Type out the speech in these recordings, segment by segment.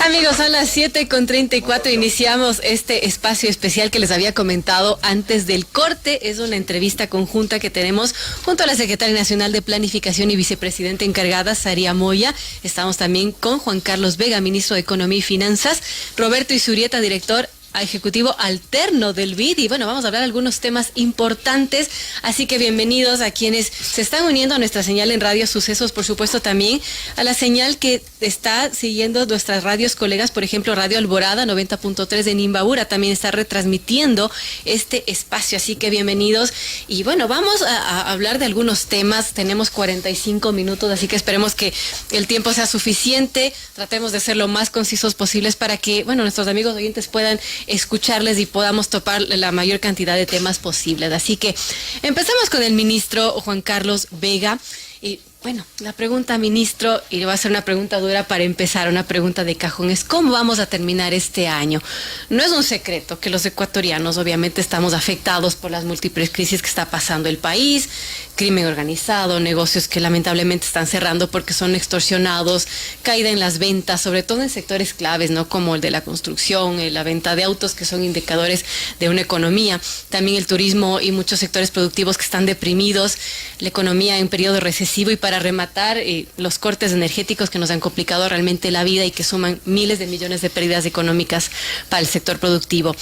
Amigos, son las 7:34. Iniciamos este espacio especial que les había comentado antes del corte. Es una entrevista conjunta que tenemos junto a la Secretaria Nacional de Planificación y Vicepresidenta encargada, Saria Moya. Estamos también con Juan Carlos Vega, Ministro de Economía y Finanzas, Roberto Izurieta, Director Ejecutivo Alterno del BID, y bueno, vamos a hablar de algunos temas importantes, así que bienvenidos a quienes se están uniendo a nuestra señal en Radio Sucesos, por supuesto también a la señal que está siguiendo nuestras radios colegas, por ejemplo Radio Alborada 90.3 de Nimbabura, también está retransmitiendo este espacio, así que bienvenidos. Y bueno, vamos a hablar de algunos temas, tenemos 45 minutos, así que esperemos que el tiempo sea suficiente, tratemos de ser lo más concisos posibles para que, bueno, nuestros amigos oyentes puedan escucharles y podamos topar la mayor cantidad de temas posibles. Así que empezamos con el ministro Juan Carlos Vega. Y bueno, la pregunta, ministro, y le va a ser una pregunta dura para empezar, una pregunta de cajón, es ¿cómo vamos a terminar este año? No es un secreto que los ecuatorianos obviamente estamos afectados por las múltiples crisis que está pasando el país, crimen organizado, negocios que lamentablemente están cerrando porque son extorsionados, caída en las ventas, sobre todo en sectores claves, ¿no? Como el de la construcción, la venta de autos, que son indicadores de una economía, también el turismo y muchos sectores productivos que están deprimidos, la economía en periodo recesivo, y para rematar, los cortes energéticos que nos han complicado realmente la vida y que suman miles de millones de pérdidas económicas para el sector productivo.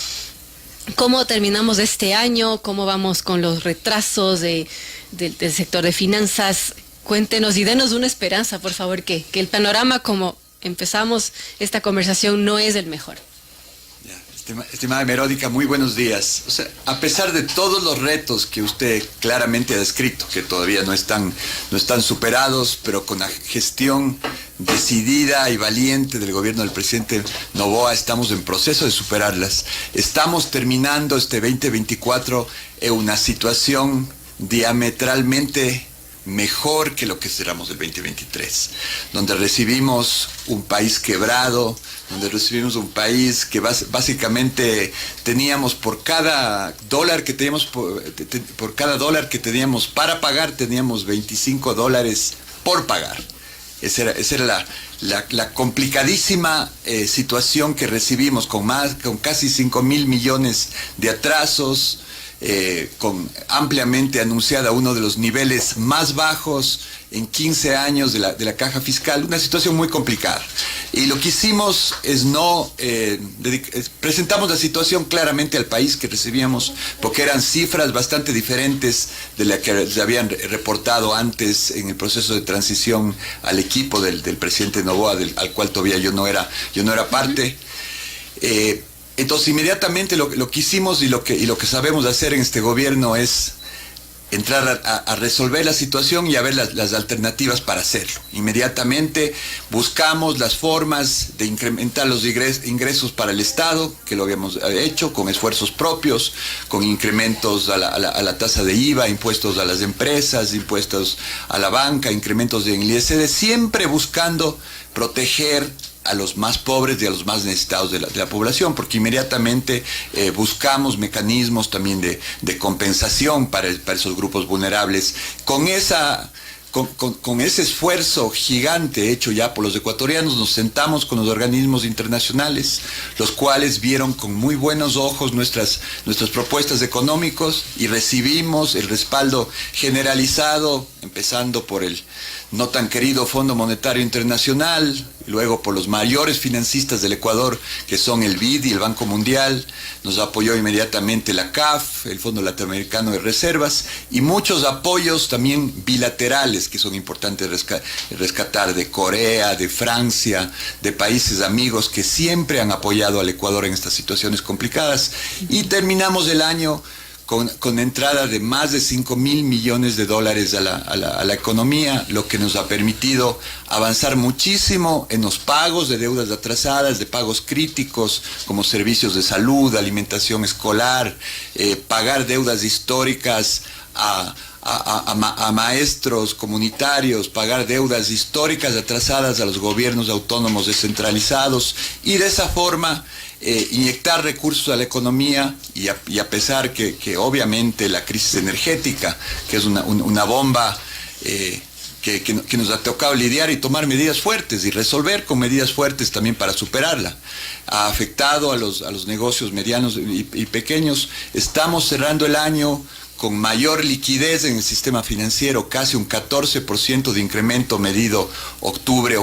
¿Cómo terminamos este año? ¿Cómo vamos con los retrasos del sector de finanzas? Cuéntenos y denos una esperanza, por favor, que el panorama, como empezamos esta conversación, no es el mejor. Estimada Meródica, muy buenos días. O sea, a pesar de todos los retos que usted claramente ha descrito, que todavía no están superados, pero con la gestión decidida y valiente del gobierno del presidente Noboa estamos en proceso de superarlas. Estamos terminando este 2024 en una situación diametralmente mejor que lo que esperamos del 2023, donde recibimos un país quebrado, donde recibimos un país que básicamente teníamos por cada dólar que teníamos para pagar, teníamos $25 por pagar. Esa era la complicadísima situación que recibimos con casi 5,000 millones de atrasos, con ampliamente anunciada uno de los niveles más bajos en 15 años de la caja fiscal, una situación muy complicada. Y lo que hicimos es presentamos la situación claramente al país que recibíamos, porque eran cifras bastante diferentes de las que se habían reportado antes en el proceso de transición al equipo del presidente Noboa, al cual todavía yo no era parte. Entonces inmediatamente lo que hicimos y lo que sabemos hacer en este gobierno es entrar a resolver la situación y a ver las alternativas para hacerlo. Inmediatamente buscamos las formas de incrementar los ingresos para el Estado, que lo habíamos hecho con esfuerzos propios, con incrementos a la tasa de IVA, impuestos a las empresas, impuestos a la banca, incrementos en el ISD, siempre buscando proteger a los más pobres y a los más necesitados de la población, porque inmediatamente buscamos mecanismos también de compensación para esos grupos vulnerables. Con ese esfuerzo gigante hecho ya por los ecuatorianos, nos sentamos con los organismos internacionales, los cuales vieron con muy buenos ojos nuestras propuestas económicas, y recibimos el respaldo generalizado, empezando por el no tan querido Fondo Monetario Internacional, luego por los mayores financistas del Ecuador, que son el BID y el Banco Mundial. Nos apoyó inmediatamente la CAF, el Fondo Latinoamericano de Reservas, y muchos apoyos también bilaterales que son importantes rescatar, de Corea, de Francia, de países amigos que siempre han apoyado al Ecuador en estas situaciones complicadas. Y terminamos el año con entrada de más de 5,000 millones de dólares a la economía, lo que nos ha permitido avanzar muchísimo en los pagos de deudas atrasadas, de pagos críticos como servicios de salud, alimentación escolar, pagar deudas históricas a maestros comunitarios, pagar deudas históricas atrasadas a los gobiernos autónomos descentralizados, y de esa forma inyectar recursos a la economía, y a pesar que obviamente la crisis energética, que es una bomba que nos ha tocado lidiar y tomar medidas fuertes y resolver con medidas fuertes también para superarla. Ha afectado a los negocios medianos y pequeños. Estamos cerrando el año con mayor liquidez en el sistema financiero, casi un 14% de incremento medido octubre,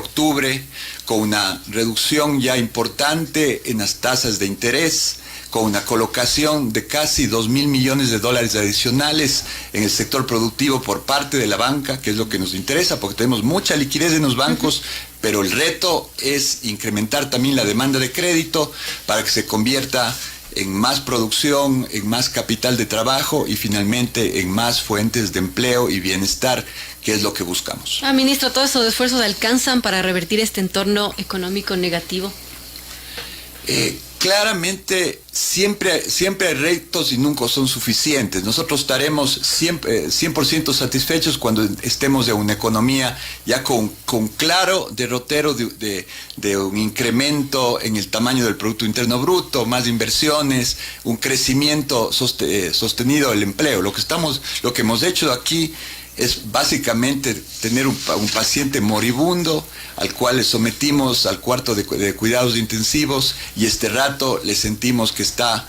con una reducción ya importante en las tasas de interés, con una colocación de casi 2.000 millones de dólares adicionales en el sector productivo por parte de la banca, que es lo que nos interesa, porque tenemos mucha liquidez en los bancos, pero el reto es incrementar también la demanda de crédito para que se convierta en más producción, en más capital de trabajo y finalmente en más fuentes de empleo y bienestar, que es lo que buscamos. Ministro, ¿todos esos esfuerzos alcanzan para revertir este entorno económico negativo? Claramente siempre hay retos y nunca son suficientes. Nosotros estaremos siempre 100% satisfechos cuando estemos de una economía ya con claro derrotero de un incremento en el tamaño del Producto Interno Bruto, más inversiones, un crecimiento sostenido del empleo. Lo que hemos hecho aquí es básicamente tener un paciente moribundo al cual le sometimos al cuarto de cuidados intensivos y este rato le sentimos que está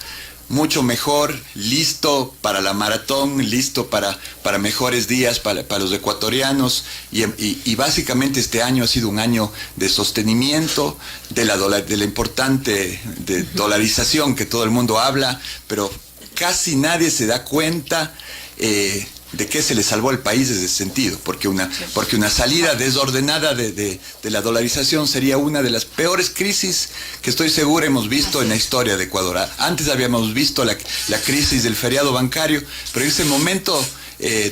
mucho mejor, listo para la maratón, listo para mejores días para los ecuatorianos y básicamente este año ha sido un año de sostenimiento de la importante dolarización que todo el mundo habla, pero casi nadie se da cuenta de qué se le salvó al país en ese sentido, porque una salida desordenada de la dolarización sería una de las peores crisis que estoy seguro hemos visto en la historia de Ecuador. Antes habíamos visto la crisis del feriado bancario, pero en ese momento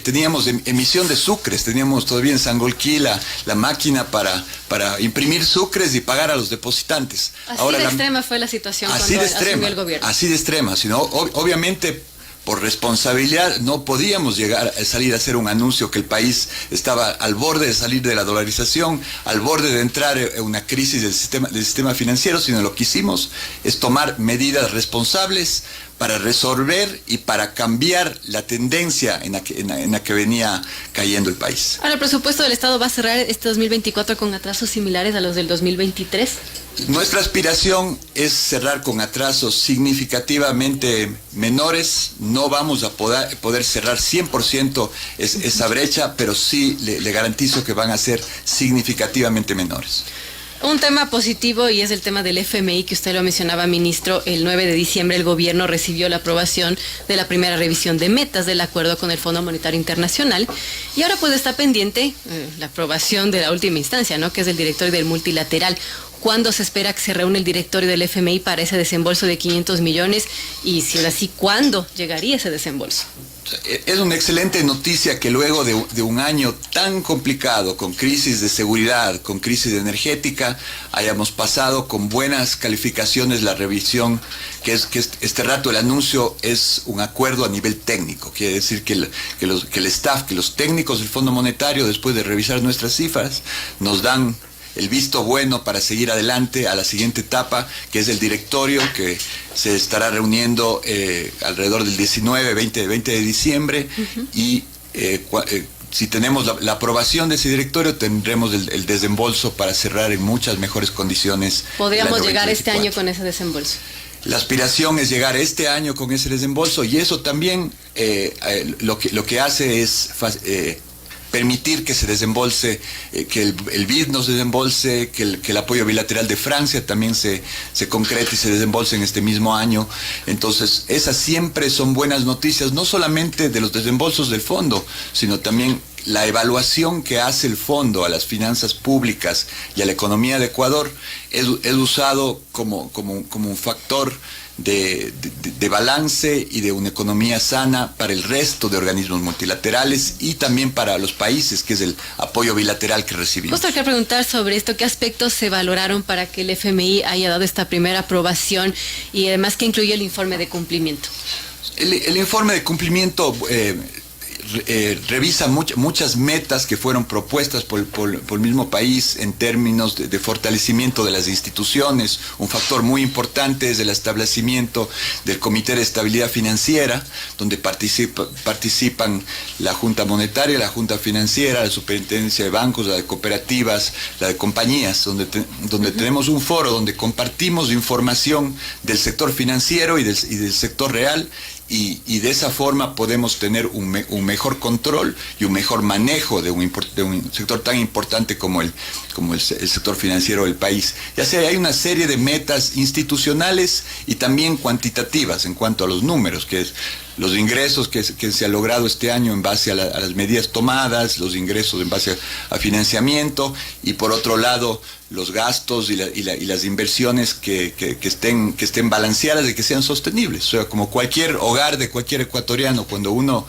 teníamos emisión de sucres, teníamos todavía en Sangolquí la máquina para imprimir sucres y pagar a los depositantes. Así de extrema fue la situación cuando asumió el gobierno. Así de extrema, sino obviamente por responsabilidad no podíamos salir a hacer un anuncio que el país estaba al borde de salir de la dolarización, al borde de entrar en una crisis del sistema financiero, sino lo que hicimos es tomar medidas responsables para resolver y para cambiar la tendencia en la que venía cayendo el país. Ahora, ¿el presupuesto del Estado va a cerrar este 2024 con atrasos similares a los del 2023? Nuestra aspiración es cerrar con atrasos significativamente menores. No vamos a poder cerrar 100% esa brecha, pero sí le garantizo que van a ser significativamente menores. Un tema positivo y es el tema del FMI que usted lo mencionaba, ministro. El 9 de diciembre el gobierno recibió la aprobación de la primera revisión de metas del acuerdo con el Fondo Monetario Internacional y ahora pues está pendiente la aprobación de la última instancia, ¿no? Que es el directorio del multilateral. ¿Cuándo se espera que se reúne el directorio del FMI para ese desembolso de 500 millones? Y si es así, ¿cuándo llegaría ese desembolso? Es una excelente noticia que luego de un año tan complicado, con crisis de seguridad, con crisis energética, hayamos pasado con buenas calificaciones la revisión, que este rato el anuncio es un acuerdo a nivel técnico. Quiere decir que el staff, que los técnicos del Fondo Monetario, después de revisar nuestras cifras, nos dan el visto bueno para seguir adelante a la siguiente etapa, que es el directorio que se estará reuniendo alrededor del 20 de diciembre y si tenemos la aprobación de ese directorio tendremos el desembolso para cerrar en muchas mejores condiciones. ¿Podríamos llegar este año con ese desembolso? La aspiración es llegar este año con ese desembolso y eso también lo que hace es permitir que se desembolse, que el BID nos desembolse, que el apoyo bilateral de Francia también se concrete y se desembolse en este mismo año. Entonces, esas siempre son buenas noticias, no solamente de los desembolsos del fondo, sino también la evaluación que hace el fondo a las finanzas públicas y a la economía de Ecuador es usado como un factor de balance y de una economía sana para el resto de organismos multilaterales y también para los países, que es el apoyo bilateral que recibimos. Justo quiero preguntar sobre esto, ¿qué aspectos se valoraron para que el FMI haya dado esta primera aprobación y además qué incluye el informe de cumplimiento? El informe de cumplimiento revisa muchas metas que fueron propuestas por el mismo país en términos de fortalecimiento de las instituciones. Un factor muy importante es el establecimiento del Comité de Estabilidad Financiera, donde participan la Junta Monetaria, la Junta Financiera, la Superintendencia de Bancos, la de Cooperativas, la de Compañías, donde tenemos un foro donde compartimos información del sector financiero y del sector real, y de esa forma podemos tener un mejor control y un mejor manejo de un sector tan importante como el sector financiero del país. Ya sea, hay una serie de metas institucionales y también cuantitativas en cuanto a los números, que es los ingresos que se ha logrado este año en base a las medidas tomadas, los ingresos en base a financiamiento, y por otro lado los gastos y las inversiones que estén balanceadas y que sean sostenibles. O sea, como cualquier hogar de cualquier ecuatoriano, cuando uno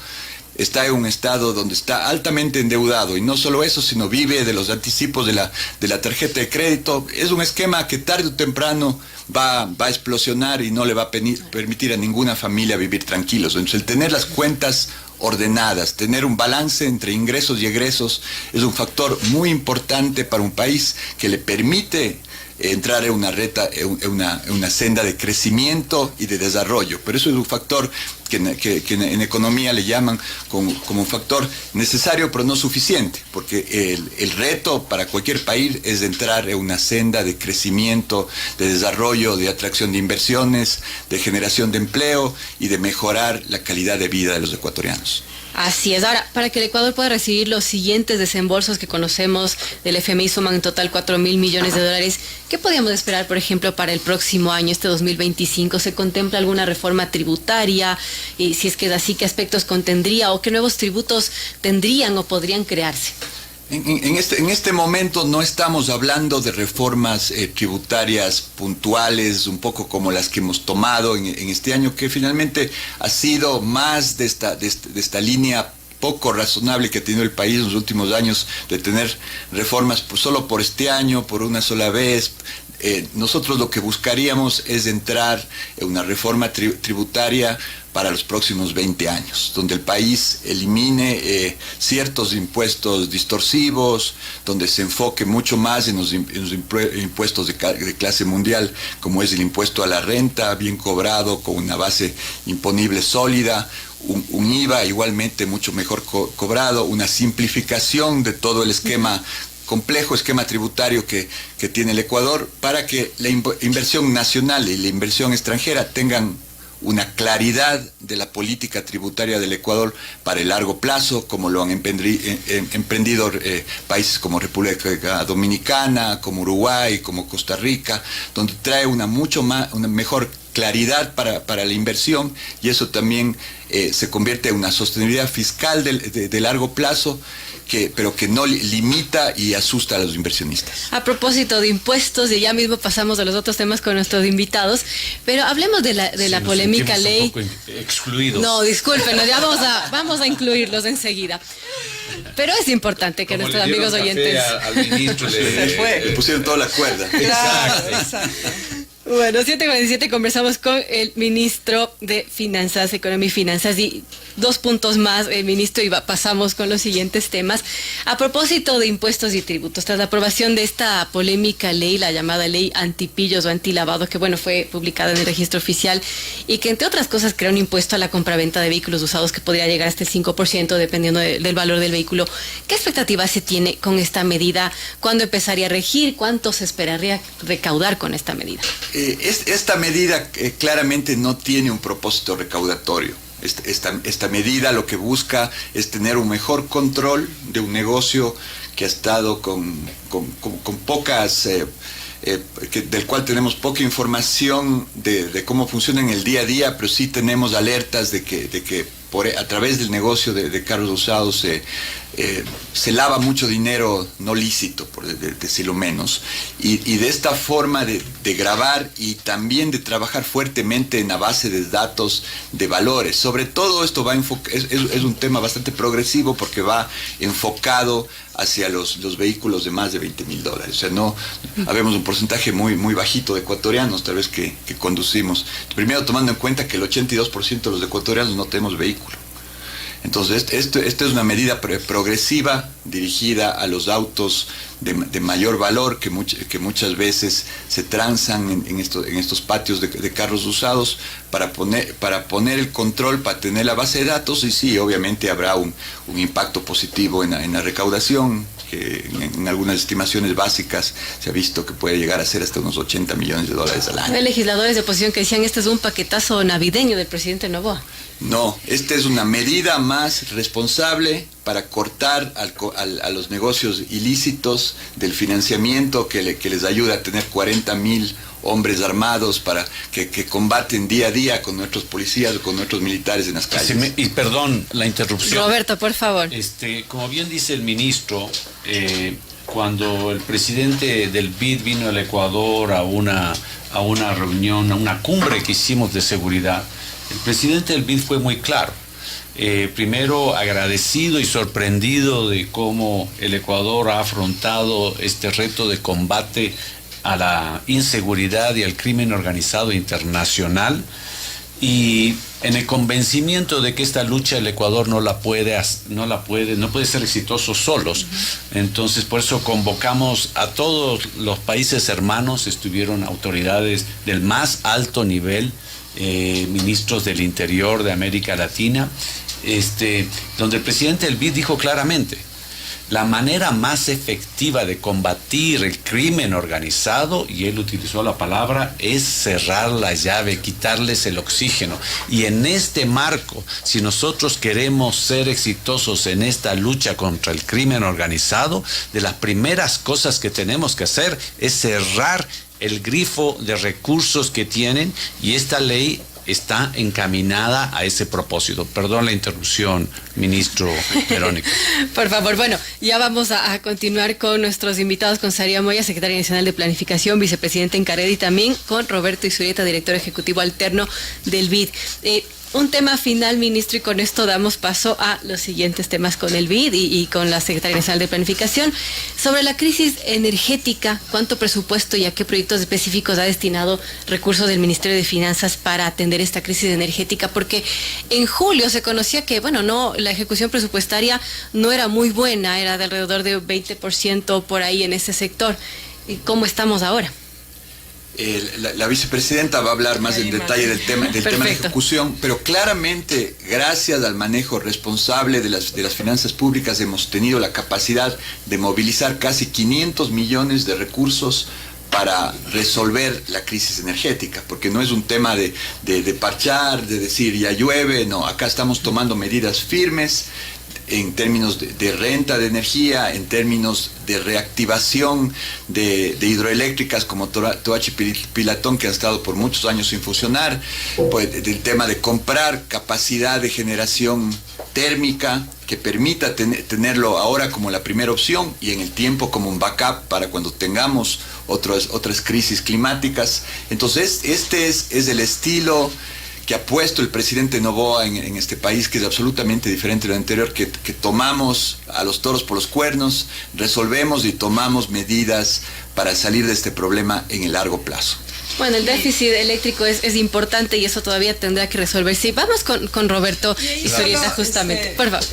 está en un estado donde está altamente endeudado, y no solo eso, sino vive de los anticipos de la tarjeta de crédito, es un esquema que tarde o temprano va a explosionar y no le va a permitir a ninguna familia vivir tranquilos. Entonces, el tener las cuentas ordenadas, tener un balance entre ingresos y egresos, es un factor muy importante para un país que le permite entrar en una senda de crecimiento y de desarrollo. Pero eso es un factor que en economía le llaman como un factor necesario pero no suficiente, porque el reto para cualquier país es entrar en una senda de crecimiento, de desarrollo, de atracción de inversiones, de generación de empleo y de mejorar la calidad de vida de los ecuatorianos. Así es. Ahora, para que el Ecuador pueda recibir los siguientes desembolsos que conocemos del FMI, suman en total 4.000 millones de dólares. ¿Qué podríamos esperar, por ejemplo, para el próximo año, este 2025? ¿Se contempla alguna reforma tributaria? Y si es que es así, ¿qué aspectos contendría o qué nuevos tributos tendrían o podrían crearse? En este momento no estamos hablando de reformas tributarias puntuales, un poco como las que hemos tomado en este año, que finalmente ha sido más de esta línea poco razonable que ha tenido el país en los últimos años, de tener reformas solo por este año, por una sola vez. Nosotros lo que buscaríamos es entrar en una reforma tributaria para los próximos 20 años, donde el país elimine ciertos impuestos distorsivos, donde se enfoque mucho más en los impuestos de clase mundial, como es el impuesto a la renta, bien cobrado, con una base imponible sólida, un IVA igualmente mucho mejor cobrado, una simplificación de todo el complejo esquema tributario que tiene el Ecuador, para que la inversión nacional y la inversión extranjera tengan una claridad de la política tributaria del Ecuador para el largo plazo, como lo han emprendido países como República Dominicana, como Uruguay, como Costa Rica, donde trae una mejor claridad para la inversión, y eso también se convierte en una sostenibilidad fiscal de largo plazo, pero que no limita y asusta a los inversionistas. A propósito de impuestos, y ya mismo pasamos a los otros temas con nuestros invitados, pero hablemos de la polémica ley. Un poco excluidos. No, discúlpenos, ya vamos a incluirlos enseguida. Pero es importante que nuestros amigos oyentes... Al ministro le pusieron toda la cuerda. Exacto. Bueno, 7:47, conversamos con el ministro de Finanzas, Economía y Finanzas, y 2 puntos más, ministro, y pasamos con los siguientes temas. A propósito de impuestos y tributos, tras la aprobación de esta polémica ley, la llamada ley antipillos o antilavado, que fue publicada en el registro oficial y que, entre otras cosas, crea un impuesto a la compraventa de vehículos usados que podría llegar hasta el 5% dependiendo del valor del vehículo. ¿Qué expectativas se tiene con esta medida? ¿Cuándo empezaría a regir? ¿Cuánto se esperaría recaudar con esta medida? Esta medida claramente no tiene un propósito recaudatorio. Esta medida lo que busca es tener un mejor control de un negocio que ha estado con pocas... del cual tenemos poca información de cómo funciona en el día a día, pero sí tenemos alertas de que a través del negocio de carros usados se lava mucho dinero no lícito, por decirlo menos, y de esta forma de grabar y también de trabajar fuertemente en la base de datos de valores. Sobre todo esto es un tema bastante progresivo, porque va enfocado hacia los vehículos de más de $20,000. O sea, no habemos un porcentaje muy bajito de ecuatorianos, tal vez, que conducimos. Primero, tomando en cuenta que el 82% de los ecuatorianos no tenemos vehículo. Entonces, esto es una medida progresiva dirigida a los autos de mayor valor que muchas veces se transan en estos patios de carros usados para poner el control, para tener la base de datos, y sí, obviamente habrá un impacto positivo en la recaudación, que en algunas estimaciones básicas se ha visto que puede llegar a ser hasta unos $80 millones al año. Hay legisladores de oposición que decían este es un paquetazo navideño del presidente Noboa. No, esta es una medida más responsable para cortar a los negocios ilícitos del financiamiento que les ayuda a tener 40,000 hombres armados para que combaten día a día con nuestros policías, con nuestros militares en las calles. Y perdón la interrupción. Roberto, por favor. Como bien dice el ministro, cuando el presidente del BID vino al Ecuador a una reunión, a una cumbre que hicimos de seguridad, el presidente del BID fue muy claro. Primero agradecido y sorprendido de cómo el Ecuador ha afrontado este reto de combate a la inseguridad y al crimen organizado internacional, y en el convencimiento de que esta lucha el Ecuador no puede ser exitoso solos. Entonces, por eso convocamos a todos los países hermanos. Estuvieron autoridades del más alto nivel, ministros del Interior de América Latina, donde el presidente del BID dijo claramente: la manera más efectiva de combatir el crimen organizado, y él utilizó la palabra, es cerrar la llave, quitarles el oxígeno. Y en este marco, si nosotros queremos ser exitosos en esta lucha contra el crimen organizado, de las primeras cosas que tenemos que hacer es cerrar el grifo de recursos que tienen, y esta ley está encaminada a ese propósito. Perdón la interrupción, ministro Verónica. Por favor, bueno, ya vamos a continuar con nuestros invitados, con Saria Moya, secretaria nacional de Planificación, vicepresidenta en Caredi, y también con Roberto Izurieta, director ejecutivo alterno del BID. Un tema final, ministro, y con esto damos paso a los siguientes temas con el BID y con la Secretaría Nacional de Planificación. Sobre la crisis energética, ¿cuánto presupuesto y a qué proyectos específicos ha destinado recursos del Ministerio de Finanzas para atender esta crisis energética? Porque en julio se conocía que, la ejecución presupuestaria no era muy buena, era de alrededor de 20% por ahí en ese sector. ¿Cómo estamos ahora? La vicepresidenta va a hablar más en detalle del tema de ejecución, pero claramente, gracias al manejo responsable de las finanzas públicas, hemos tenido la capacidad de movilizar casi 500 millones de recursos para resolver la crisis energética, porque no es un tema de parchar, de decir ya llueve, no, acá estamos tomando medidas firmes en términos de renta de energía, en términos de reactivación de hidroeléctricas como Toachi y Pilatón, que han estado por muchos años sin funcionar, pues, del tema de comprar capacidad de generación térmica que permita tenerlo ahora como la primera opción y en el tiempo como un backup para cuando tengamos otras crisis climáticas. Entonces, este es el estilo que ha puesto el presidente Noboa en este país, que es absolutamente diferente de lo anterior, que tomamos a los toros por los cuernos, resolvemos y tomamos medidas para salir de este problema en el largo plazo. Bueno, el déficit eléctrico es importante y eso todavía tendrá que resolverse. Sí, vamos con Roberto Izurieta, justamente. Por favor.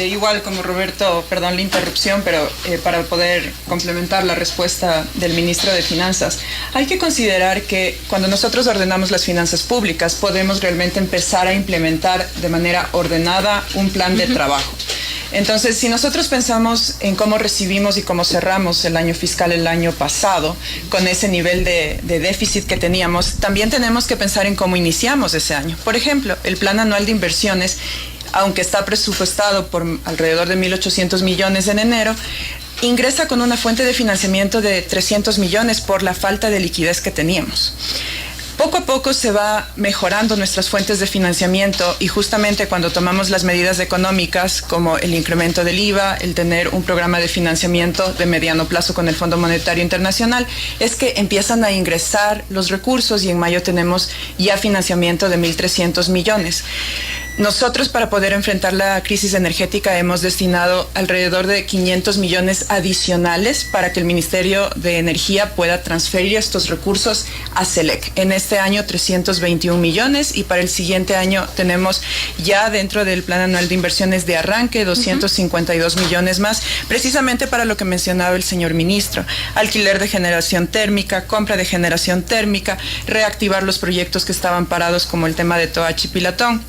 Igual como Roberto, perdón la interrupción, pero para poder complementar la respuesta del ministro de Finanzas, hay que considerar que cuando nosotros ordenamos las finanzas públicas, podemos realmente empezar a implementar de manera ordenada un plan de trabajo. Entonces, si nosotros pensamos en cómo recibimos y cómo cerramos el año fiscal el año pasado, con ese nivel de déficit que teníamos, también tenemos que pensar en cómo iniciamos ese año. Por ejemplo, el plan anual de inversiones, aunque está presupuestado por alrededor de 1.800 millones en enero, ingresa con una fuente de financiamiento de 300 millones por la falta de liquidez que teníamos. Poco a poco se va mejorando nuestras fuentes de financiamiento y justamente cuando tomamos las medidas económicas como el incremento del IVA, el tener un programa de financiamiento de mediano plazo con el Fondo Monetario Internacional, es que empiezan a ingresar los recursos y en mayo tenemos ya financiamiento de 1.300 millones. Nosotros, para poder enfrentar la crisis energética, hemos destinado alrededor de 500 millones adicionales para que el Ministerio de Energía pueda transferir estos recursos a SELEC. En este año 321 millones y para el siguiente año tenemos ya dentro del Plan Anual de Inversiones de arranque 252 millones más, precisamente para lo que mencionaba el señor ministro: alquiler de generación térmica, compra de generación térmica, reactivar los proyectos que estaban parados como el tema de Toachi Pilatón,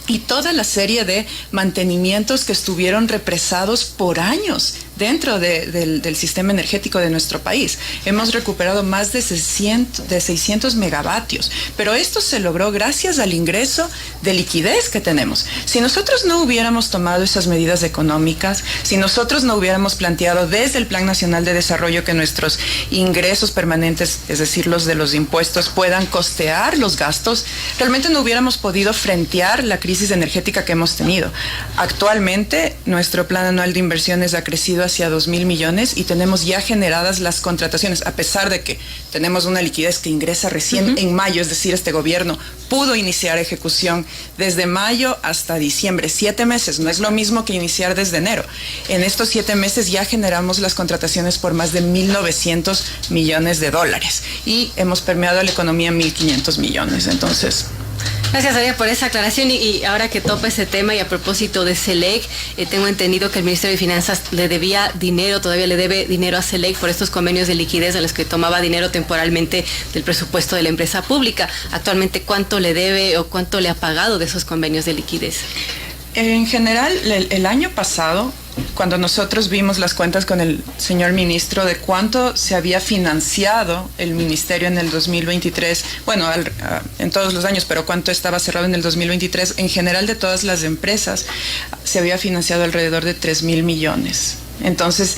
y toda la serie de mantenimientos que estuvieron represados por años dentro del sistema energético de nuestro país. Hemos recuperado más de 600 megavatios, pero esto se logró gracias al ingreso de liquidez que tenemos. Si nosotros no hubiéramos tomado esas medidas económicas, si nosotros no hubiéramos planteado desde el Plan Nacional de Desarrollo que nuestros ingresos permanentes, es decir, los de los impuestos, puedan costear los gastos, realmente no hubiéramos podido frentear la crisis energética que hemos tenido. Actualmente, nuestro Plan Anual de Inversiones ha crecido hacia 2.000 millones y tenemos ya generadas las contrataciones, a pesar de que tenemos una liquidez que ingresa recién en mayo, es decir, este gobierno pudo iniciar ejecución desde mayo hasta diciembre, 7 meses, no es lo mismo que iniciar desde enero. En estos 7 meses ya generamos las contrataciones por más de 1.900 millones de dólares y hemos permeado a la economía 1.500 millones, entonces... Gracias, Soria, por esa aclaración. Y ahora que topa ese tema y a propósito de SELEC, tengo entendido que el Ministerio de Finanzas le debía dinero, todavía le debe dinero a SELEC por estos convenios de liquidez a los que tomaba dinero temporalmente del presupuesto de la empresa pública. Actualmente, ¿cuánto le debe o cuánto le ha pagado de esos convenios de liquidez? En general, el año pasado, cuando nosotros vimos las cuentas con el señor ministro de cuánto se había financiado el ministerio en el 2023, bueno, en todos los años, pero cuánto estaba cerrado en el 2023, en general de todas las empresas, se había financiado alrededor de 3.000 millones. Entonces,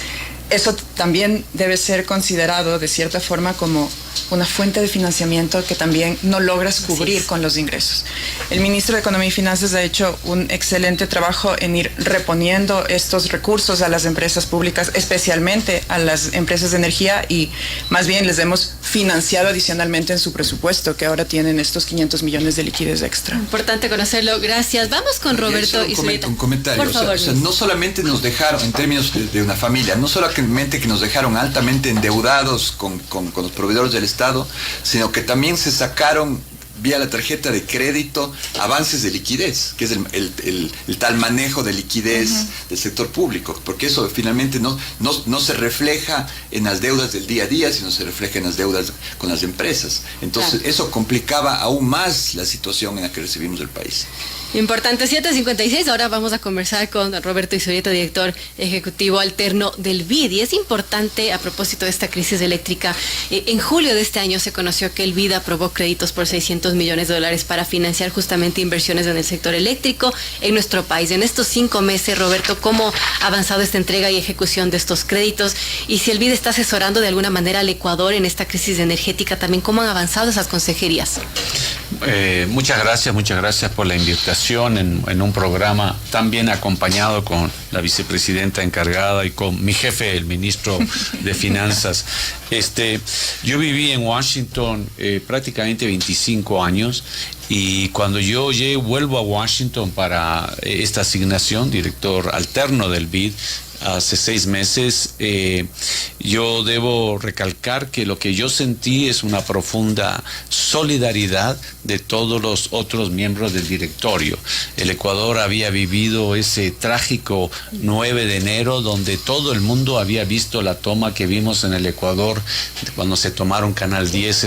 eso también debe ser considerado de cierta forma como una fuente de financiamiento que también no logras cubrir con los ingresos. El ministro de Economía y Finanzas ha hecho un excelente trabajo en ir reponiendo estos recursos a las empresas públicas, especialmente a las empresas de energía, y más bien les hemos financiado adicionalmente en su presupuesto, que ahora tienen estos 500 millones de liquidez extra. Importante conocerlo, gracias. Vamos con Roberto y Zurita. Un comentario. Por favor, o sea, no solamente nos dejaron, en términos de una familia, no solamente que nos dejaron altamente endeudados con los proveedores del Estado, sino que también se sacaron vía la tarjeta de crédito avances de liquidez, que es el tal manejo de liquidez del sector público, porque eso finalmente no se refleja en las deudas del día a día, sino se refleja en las deudas con las empresas. Entonces, eso complicaba aún más la situación en la que recibimos el país. Importante, 7:56. Ahora vamos a conversar con Roberto Izurieta, director ejecutivo alterno del BID. Y es importante, a propósito de esta crisis eléctrica, en julio de este año se conoció que el BID aprobó créditos por 600 millones de dólares para financiar justamente inversiones en el sector eléctrico en nuestro país. En estos 5 meses, Roberto, ¿cómo ha avanzado esta entrega y ejecución de estos créditos? Y si el BID está asesorando de alguna manera al Ecuador en esta crisis energética, también, ¿cómo han avanzado esas consejerías? Muchas gracias por la invitación en un programa tan bien acompañado con la vicepresidenta encargada y con mi jefe, el ministro de Finanzas. Yo viví en Washington prácticamente 25 años y cuando yo vuelvo a Washington para esta asignación, director alterno del BID, hace 6 meses, yo debo recalcar que lo que yo sentí es una profunda solidaridad de todos los otros miembros del directorio. El Ecuador había vivido ese trágico 9 de enero donde todo el mundo había visto la toma que vimos en el Ecuador cuando se tomaron Canal 10,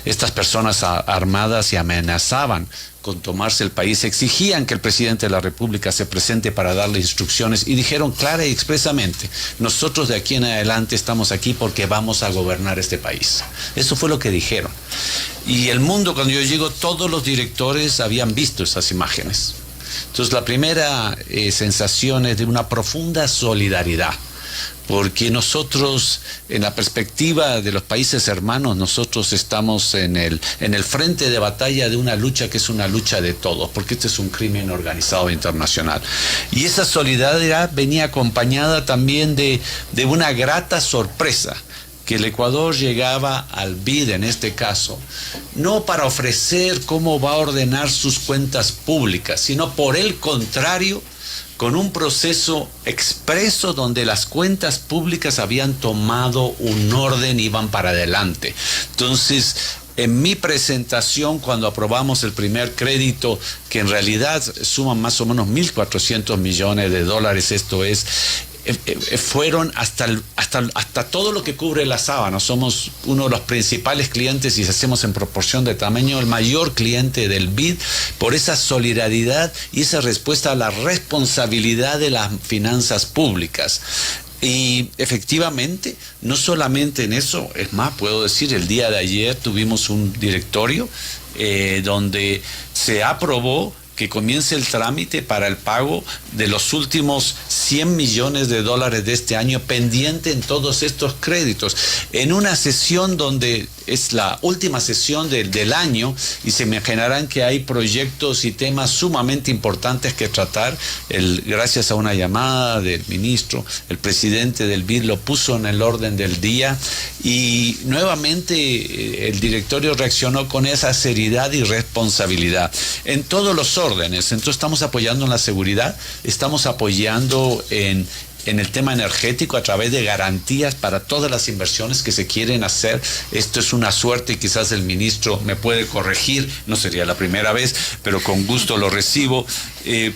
estas personas armadas y amenazaban con tomarse el país, exigían que el presidente de la República se presente para darle instrucciones y dijeron clara y expresamente: nosotros de aquí en adelante estamos aquí porque vamos a gobernar este país. Eso fue lo que dijeron. Y el mundo, cuando yo llego, todos los directores habían visto esas imágenes. Entonces, la primera sensación es de una profunda solidaridad, porque nosotros, en la perspectiva de los países hermanos, nosotros estamos en el frente de batalla de una lucha que es una lucha de todos, porque este es un crimen organizado internacional. Y esa solidaridad venía acompañada también de una grata sorpresa, que el Ecuador llegaba al BID, en este caso, no para ofrecer cómo va a ordenar sus cuentas públicas, sino por el contrario, con un proceso expreso donde las cuentas públicas habían tomado un orden y iban para adelante. Entonces, en mi presentación, cuando aprobamos el primer crédito, que en realidad suma más o menos 1.400 millones de dólares, esto es, fueron hasta todo lo que cubre la sábana. Somos uno de los principales clientes, y si hacemos en proporción de tamaño, el mayor cliente del BID, por esa solidaridad y esa respuesta a la responsabilidad de las finanzas públicas. Y efectivamente, no solamente en eso, es más, puedo decir, el día de ayer tuvimos un directorio donde se aprobó que comience el trámite para el pago de los últimos 100 millones de dólares de este año pendiente en todos estos créditos, en una sesión donde es la última sesión del año, y se imaginarán que hay proyectos y temas sumamente importantes que tratar. Gracias a una llamada del ministro, el presidente del BID lo puso en el orden del día, y nuevamente el directorio reaccionó con esa seriedad y responsabilidad en todos los órdenes. Entonces estamos apoyando en la seguridad, estamos apoyando en el tema energético a través de garantías para todas las inversiones que se quieren hacer. Esto es una suerte, y quizás el ministro me puede corregir, no sería la primera vez, pero con gusto lo recibo,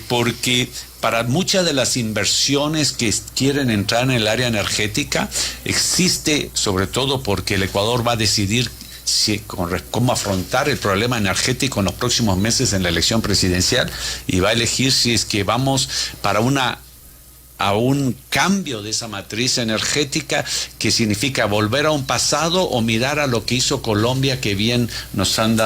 porque para muchas de las inversiones que quieren entrar en el área energética existe, sobre todo porque el Ecuador va a decidir cómo afrontar el problema energético en los próximos meses en la elección presidencial, y va a elegir si es que vamos para a un cambio de esa matriz energética, que significa volver a un pasado o mirar a lo que hizo Colombia, que bien nos han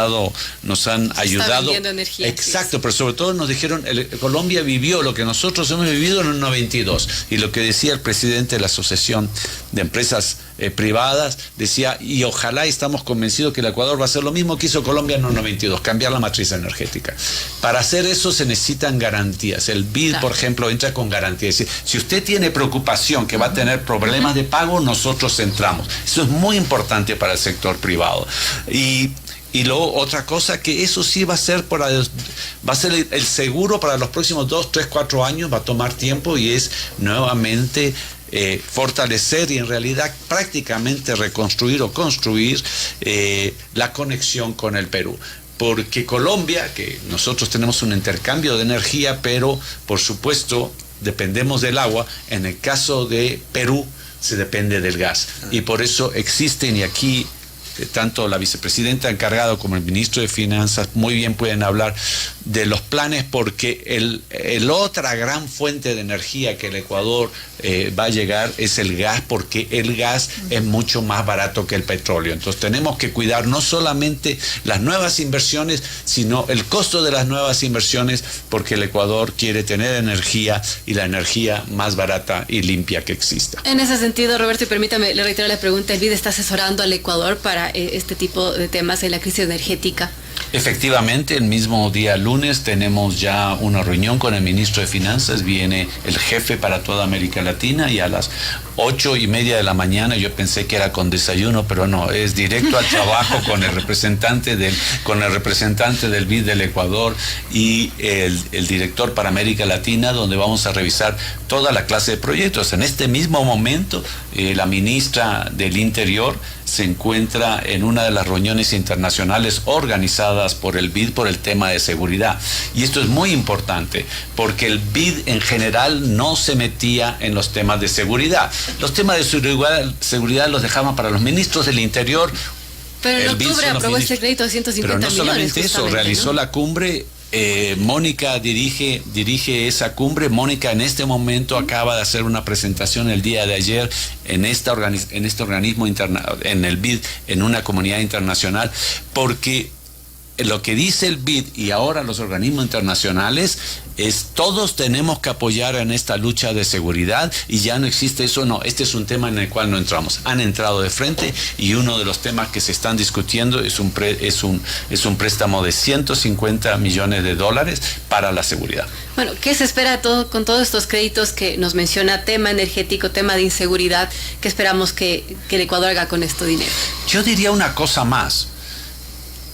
ayudado. Energía, exacto, sí. Pero sobre todo nos dijeron, Colombia vivió lo que nosotros hemos vivido en el 92, y lo que decía el presidente de la Asociación de Empresas Privadas, decía, y ojalá, estamos convencidos que el Ecuador va a hacer lo mismo que hizo Colombia en el 92, cambiar la matriz energética. Para hacer eso se necesitan garantías. El BID, por ejemplo, entra con garantías. Es decir, si usted tiene preocupación que va a tener problemas de pago, nosotros entramos. Eso es muy importante para el sector privado. Y luego otra cosa, que eso sí va a ser el seguro para los próximos 2, 3, 4 años, va a tomar tiempo, y es nuevamente fortalecer y en realidad prácticamente reconstruir o construir la conexión con el Perú. Porque Colombia, que nosotros tenemos un intercambio de energía, pero por supuesto dependemos del agua. En el caso de Perú se depende del gas, y por eso existen, y aquí tanto la vicepresidenta encargada como el ministro de Finanzas muy bien pueden hablar de los planes, porque el otra gran fuente de energía que el Ecuador va a llegar es el gas, porque el gas es mucho más barato que el petróleo. Entonces tenemos que cuidar no solamente las nuevas inversiones, sino el costo de las nuevas inversiones, porque el Ecuador quiere tener energía, y la energía más barata y limpia que exista. En ese sentido, Roberto, y permítame, le reitero la pregunta, ¿el BID está asesorando al Ecuador para este tipo de temas en la crisis energética? Efectivamente, el mismo día lunes tenemos ya una reunión con el ministro de Finanzas, viene el jefe para toda América Latina, y a las 8:30 de la mañana, yo pensé que era con desayuno, pero no, es directo al trabajo con el representante del BID del Ecuador y el director para América Latina, donde vamos a revisar toda la clase de proyectos. En este mismo momento, la ministra del Interior se encuentra en una de las reuniones internacionales organizadas por el BID por el tema de seguridad. Y esto es muy importante, porque el BID en general no se metía en los temas de seguridad. Los temas de seguridad los dejaban para los ministros del Interior. Pero en octubre aprobó este crédito de 150 millones. Pero no solamente eso, realizó la cumbre. Mónica dirige esa cumbre. Mónica en este momento acaba de hacer una presentación el día de ayer en este organismo en el BID, en una comunidad internacional, porque lo que dice el BID y ahora los organismos internacionales es todos tenemos que apoyar en esta lucha de seguridad y ya no existe eso, no, este es un tema en el cual no entramos. Han entrado de frente y uno de los temas que se están discutiendo es un préstamo de $150 millones para la seguridad. Bueno, ¿qué se espera con todos estos créditos que nos menciona, tema energético, tema de inseguridad? ¿Qué esperamos que el Ecuador haga con este dinero? Yo diría una cosa más.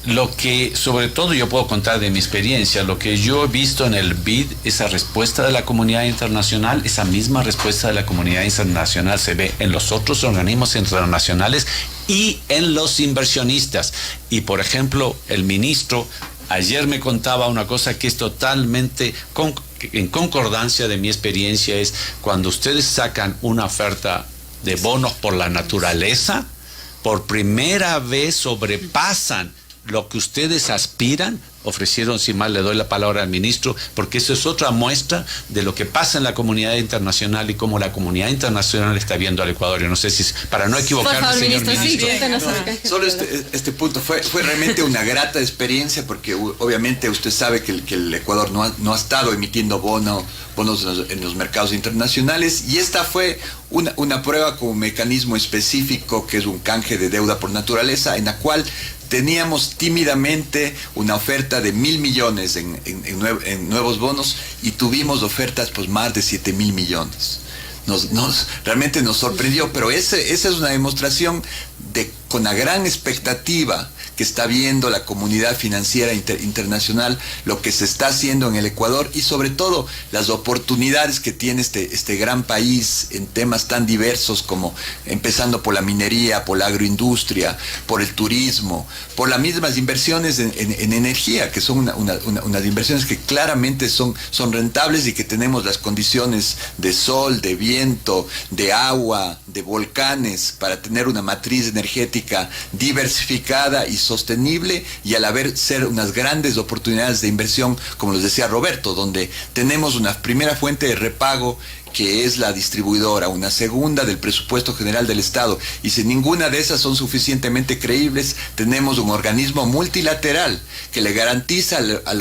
Lo que, sobre todo yo puedo contar de mi experiencia, lo que yo he visto en el BID, esa respuesta de la comunidad internacional, esa misma respuesta de la comunidad internacional se ve en los otros organismos internacionales y en los inversionistas. Y por ejemplo, el ministro ayer me contaba una cosa que es totalmente en concordancia de mi experiencia, es cuando ustedes sacan una oferta de bonos por la naturaleza, por primera vez sobrepasan lo que ustedes aspiran. Ofrecieron, si mal le doy la palabra al ministro, porque eso es otra muestra de lo que pasa en la comunidad internacional y cómo la comunidad internacional está viendo al Ecuador. Yo no sé si, para no equivocarme, señor ministro. Solo este punto fue realmente una grata experiencia, porque obviamente usted sabe que el Ecuador no ha estado emitiendo bonos en los mercados internacionales, y esta fue una prueba con un mecanismo específico que es un canje de deuda por naturaleza, en la cual teníamos tímidamente una oferta de 1.000 millones en nuevos bonos, y tuvimos ofertas pues más de 7.000 millones. Realmente nos sorprendió, pero esa es una demostración de con la gran expectativa que está viendo la comunidad financiera internacional, lo que se está haciendo en el Ecuador, y sobre todo las oportunidades que tiene este gran país en temas tan diversos como empezando por la minería, por la agroindustria, por el turismo, por las mismas inversiones en energía, que son unas inversiones que claramente son rentables, y que tenemos las condiciones de sol, de viento, de agua, de volcanes, para tener una matriz energética diversificada y sostenible, y al haber ser unas grandes oportunidades de inversión, como les decía Roberto, donde tenemos una primera fuente de repago que es la distribuidora, una segunda del presupuesto general del Estado, y si ninguna de esas son suficientemente creíbles, tenemos un organismo multilateral que le garantiza a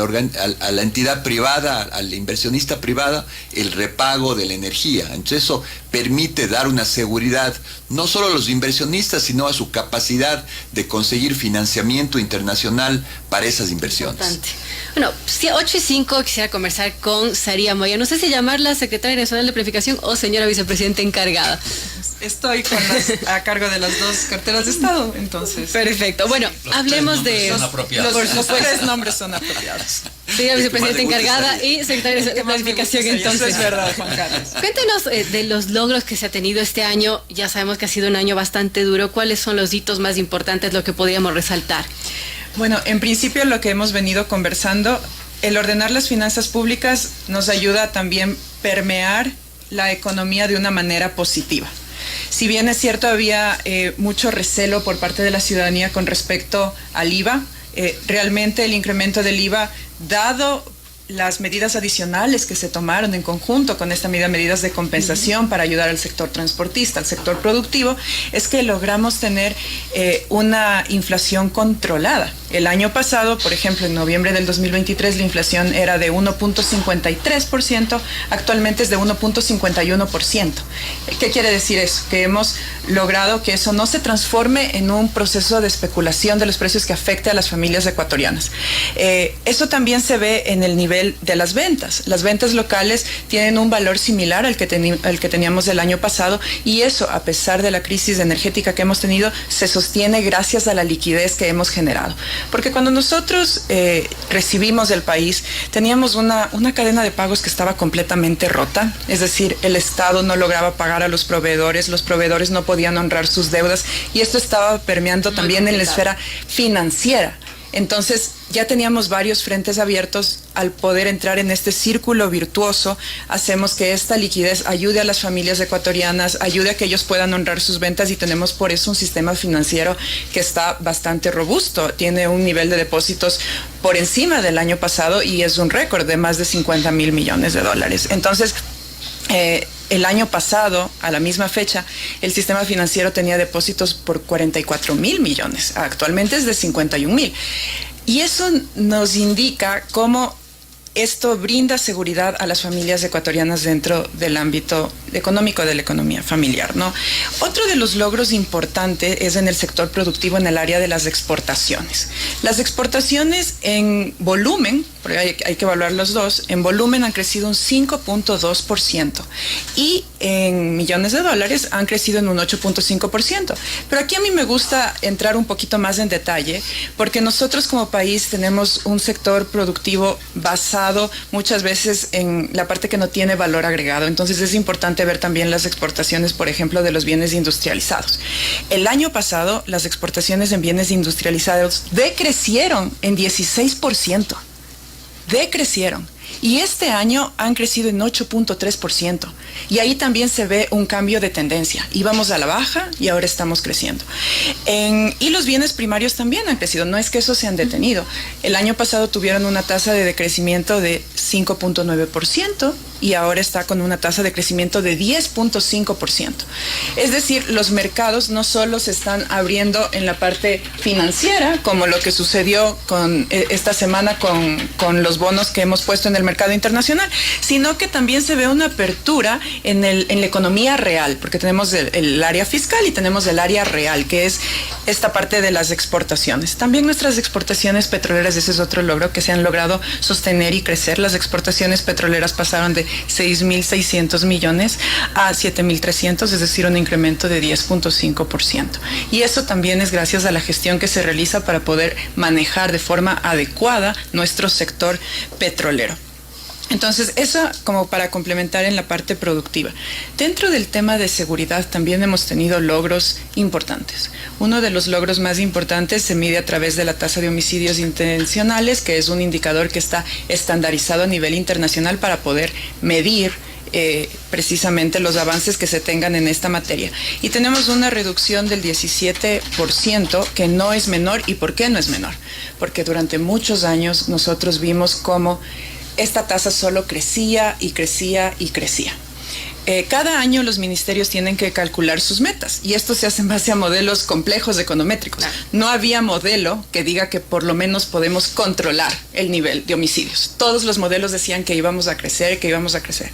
la entidad privada, al inversionista privada, el repago de la energía. Entonces eso permite dar una seguridad no solo a los inversionistas, sino a su capacidad de conseguir financiamiento internacional para esas inversiones. Importante. Bueno, 8:05 quisiera conversar con Saría Moya. No sé si llamarla secretaria nacional de planificación o señora vicepresidenta encargada. Estoy a cargo de las dos carteras de Estado, entonces. Perfecto. Bueno, hablemos de... Los tres nombres son apropiados. Señora vicepresidenta encargada y secretaria de planificación, entonces. Eso es verdad, Juan Carlos. Cuéntenos de los logros que se ha tenido este año. Ya sabemos que ha sido un año bastante duro. ¿Cuáles son los hitos más importantes, lo que podríamos resaltar? Bueno, en principio lo que hemos venido conversando, el ordenar las finanzas públicas nos ayuda a también permear la economía de una manera positiva. Si bien es cierto, había mucho recelo por parte de la ciudadanía con respecto al IVA, realmente el incremento del IVA, dado las medidas adicionales que se tomaron en conjunto con esta medida, medidas de compensación para ayudar al sector transportista, al sector productivo, es que logramos tener una inflación controlada. El año pasado, por ejemplo, en noviembre del 2023, la inflación era de 1.53%, actualmente es de 1.51%. ¿Qué quiere decir eso? Que hemos logrado que eso no se transforme en un proceso de especulación de los precios que afecte a las familias ecuatorianas. Eso también se ve en el nivel de las ventas. Las ventas locales tienen un valor similar al que teníamos el año pasado, y eso, a pesar de la crisis energética que hemos tenido, se sostiene gracias a la liquidez que hemos generado. Porque cuando nosotros recibimos del país, teníamos una cadena de pagos que estaba completamente rota, es decir, el Estado no lograba pagar a los proveedores no podían honrar sus deudas, y esto estaba permeando también en la esfera financiera. Entonces ya teníamos varios frentes abiertos. Al poder entrar en este círculo virtuoso, hacemos que esta liquidez ayude a las familias ecuatorianas, ayude a que ellos puedan honrar sus ventas, y tenemos por eso un sistema financiero que está bastante robusto. Tiene un nivel de depósitos por encima del año pasado y es un récord de más de 50.000 millones de dólares. Entonces, el año pasado, a la misma fecha, el sistema financiero tenía depósitos por 44.000 millones. Actualmente es de 51.000. Y eso nos indica cómo esto brinda seguridad a las familias ecuatorianas dentro del ámbito económico de la economía familiar, ¿no? Otro de los logros importantes es en el sector productivo, en el área de las exportaciones. Las exportaciones en volumen, porque hay que evaluar los dos, en volumen han crecido un 5.2% y en millones de dólares han crecido en un 8.5%. Pero aquí a mí me gusta entrar un poquito más en detalle, porque nosotros como país tenemos un sector productivo basado muchas veces en la parte que no tiene valor agregado. Entonces es importante ver también las exportaciones, por ejemplo, de los bienes industrializados. El año pasado las exportaciones en bienes industrializados decrecieron en 16%. Decrecieron. Y este año han crecido en 8.3%. Y ahí también se ve un cambio de tendencia. Íbamos a la baja y ahora estamos creciendo. Y los bienes primarios también han crecido. No es que eso se han detenido. El año pasado tuvieron una tasa de decrecimiento de 5.9% y ahora está con una tasa de crecimiento de 10.5%. Es decir, los mercados no solo se están abriendo en la parte financiera, como lo que sucedió esta semana con los bonos que hemos puesto en el mercado internacional, sino que también se ve una apertura en la economía real, porque tenemos el área fiscal y tenemos el área real, que es esta parte de las exportaciones. También nuestras exportaciones petroleras, ese es otro logro que se han logrado sostener y crecer. Las exportaciones petroleras pasaron de 6.600 millones a 7.300, es decir, un incremento de 10.5%. Y eso también es gracias a la gestión que se realiza para poder manejar de forma adecuada nuestro sector petrolero. Entonces, eso como para complementar en la parte productiva. Dentro del tema de seguridad también hemos tenido logros importantes. Uno de los logros más importantes se mide a través de la tasa de homicidios intencionales, que es un indicador que está estandarizado a nivel internacional para poder medir precisamente los avances que se tengan en esta materia. Y tenemos una reducción del 17%, que no es menor. ¿Y por qué no es menor? Porque durante muchos años nosotros vimos cómo esta tasa solo crecía y crecía y crecía. Cada año los ministerios tienen que calcular sus metas y esto se hace en base a modelos complejos económetricos. No había modelo que diga que por lo menos podemos controlar el nivel de homicidios. Todos los modelos decían que íbamos a crecer, que íbamos a crecer.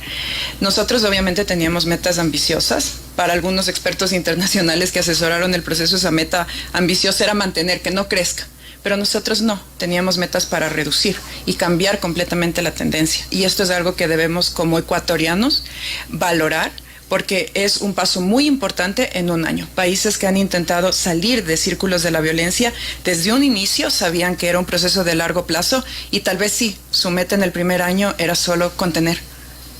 Nosotros obviamente teníamos metas ambiciosas. Para algunos expertos internacionales que asesoraron el proceso, esa meta ambiciosa era mantener, que no crezca. Pero nosotros no, teníamos metas para reducir y cambiar completamente la tendencia. Y esto es algo que debemos como ecuatorianos valorar, porque es un paso muy importante en un año. Países que han intentado salir de círculos de la violencia desde un inicio sabían que era un proceso de largo plazo y tal vez sí, su meta en el primer año era solo contener,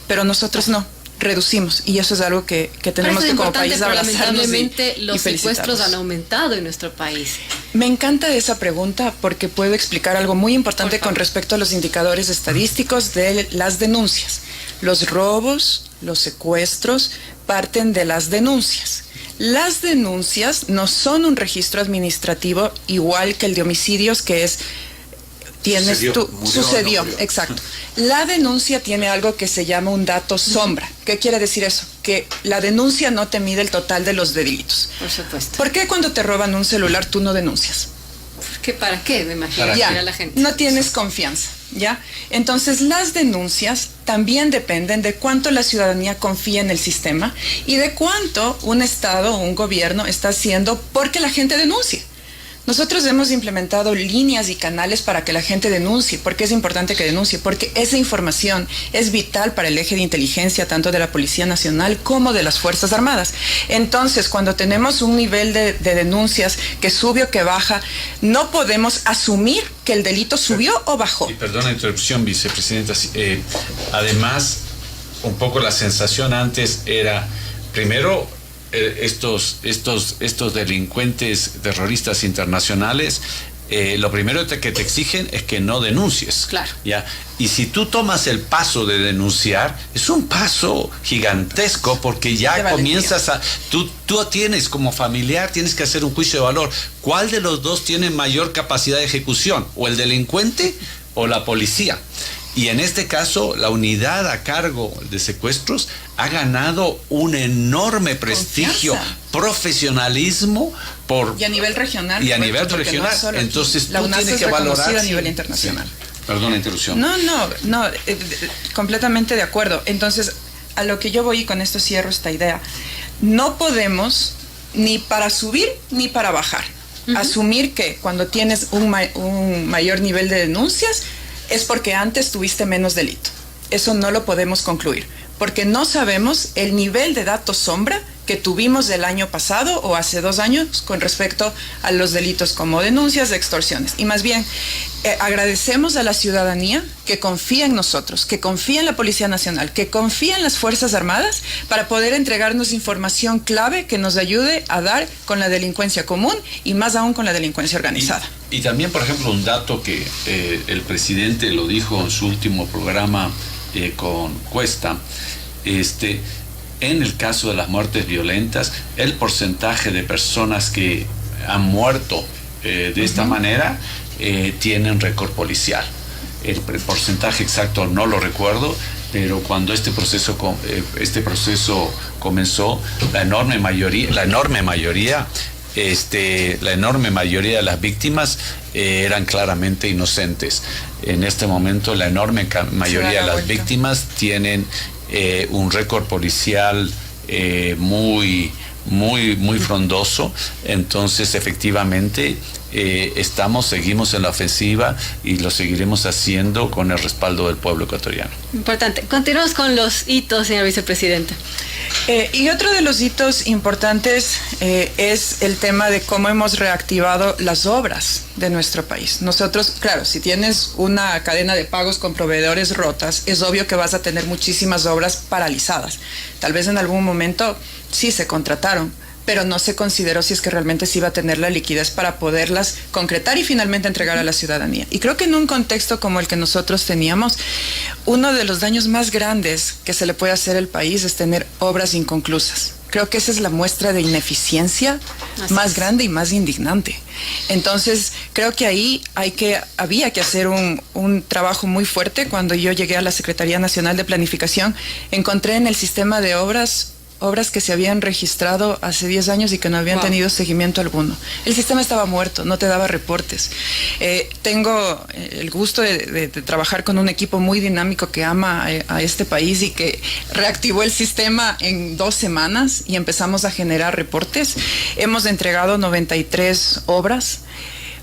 pero nosotros no. Reducimos, y eso es algo que tenemos que como país abrazarnos. Lamentablemente los secuestros han aumentado en nuestro país. Me encanta esa pregunta porque puedo explicar algo muy importante con respecto a los indicadores estadísticos de las denuncias. Los robos, los secuestros parten de las denuncias. Las denuncias no son un registro administrativo igual que el de homicidios, que es sucedió, exacto. La denuncia tiene algo que se llama un dato sombra. ¿Qué quiere decir eso? Que la denuncia no te mide el total de los delitos. Por supuesto. ¿Por qué cuando te roban un celular tú no denuncias? Porque ¿para qué? Me imagino. Ya, a la gente. No tienes confianza, ¿ya? Entonces las denuncias también dependen de cuánto la ciudadanía confía en el sistema y de cuánto un Estado o un gobierno está haciendo porque la gente denuncie. Nosotros hemos implementado líneas y canales para que la gente denuncie. ¿Por qué es importante que denuncie? Porque esa información es vital para el eje de inteligencia tanto de la Policía Nacional como de las Fuerzas Armadas. Entonces, cuando tenemos un nivel de denuncias que sube o que baja, no podemos asumir que el delito subió o bajó. Y perdón la interrupción, vicepresidenta. Además, un poco la sensación antes era, primero, estos delincuentes terroristas internacionales, lo primero que te exigen es que no denuncies. Claro. ¿Ya? Y si tú tomas el paso de denunciar, es un paso gigantesco porque ya comienzas a... Tú tienes como familiar, tienes que hacer un juicio de valor. ¿Cuál de los dos tiene mayor capacidad de ejecución? ¿O el delincuente o la policía? Y en este caso, la unidad a cargo de secuestros ha ganado un enorme prestigio, profesionalismo y a nivel regional. Y a nivel regional. No entonces la tú UNAS tienes que es valorar a nivel internacional. Sí. Perdón la interrupción. No, completamente de acuerdo. Entonces, a lo que yo voy y con esto cierro esta idea, no podemos ni para subir ni para bajar. Asumir que cuando tienes un mayor nivel de denuncias es porque antes tuviste menos delito. Eso no lo podemos concluir, porque no sabemos el nivel de datos sombra que tuvimos del año pasado o hace 2 años con respecto a los delitos como denuncias de extorsiones. Y más bien, agradecemos a la ciudadanía que confía en nosotros, que confía en la Policía Nacional, que confía en las Fuerzas Armadas para poder entregarnos información clave que nos ayude a dar con la delincuencia común y más aún con la delincuencia organizada. Y también, por ejemplo, un dato que el presidente lo dijo en su último programa con Cuesta, en el caso de las muertes violentas, el porcentaje de personas que han muerto de esta manera tienen récord policial. El porcentaje exacto no lo recuerdo, pero cuando este proceso comenzó, la enorme mayoría de las víctimas eran claramente inocentes. En este momento, la enorme mayoría de las víctimas tienen un récord policial muy frondoso. Entonces, efectivamente, seguimos en la ofensiva y lo seguiremos haciendo con el respaldo del pueblo ecuatoriano. Importante. Continuamos con los hitos, señor vicepresidente. Y otro de los hitos importantes es el tema de cómo hemos reactivado las obras de nuestro país. Nosotros, claro, si tienes una cadena de pagos con proveedores rotas, es obvio que vas a tener muchísimas obras paralizadas. Tal vez en algún momento sí se contrataron, pero no se consideró si es que realmente se iba a tener la liquidez para poderlas concretar y finalmente entregar a la ciudadanía. Y creo que en un contexto como el que nosotros teníamos, uno de los daños más grandes que se le puede hacer al país es tener obras inconclusas. Creo que esa es la muestra de ineficiencia más grande y más indignante. Entonces, creo que ahí había que hacer un trabajo muy fuerte. Cuando yo llegué a la Secretaría Nacional de Planificación, encontré en el sistema de obras que se habían registrado hace 10 años y que no habían tenido seguimiento alguno. El sistema estaba muerto, no te daba reportes. Tengo el gusto de trabajar con un equipo muy dinámico que ama a este país y que reactivó el sistema en 2 semanas y empezamos a generar reportes. Hemos entregado 93 obras.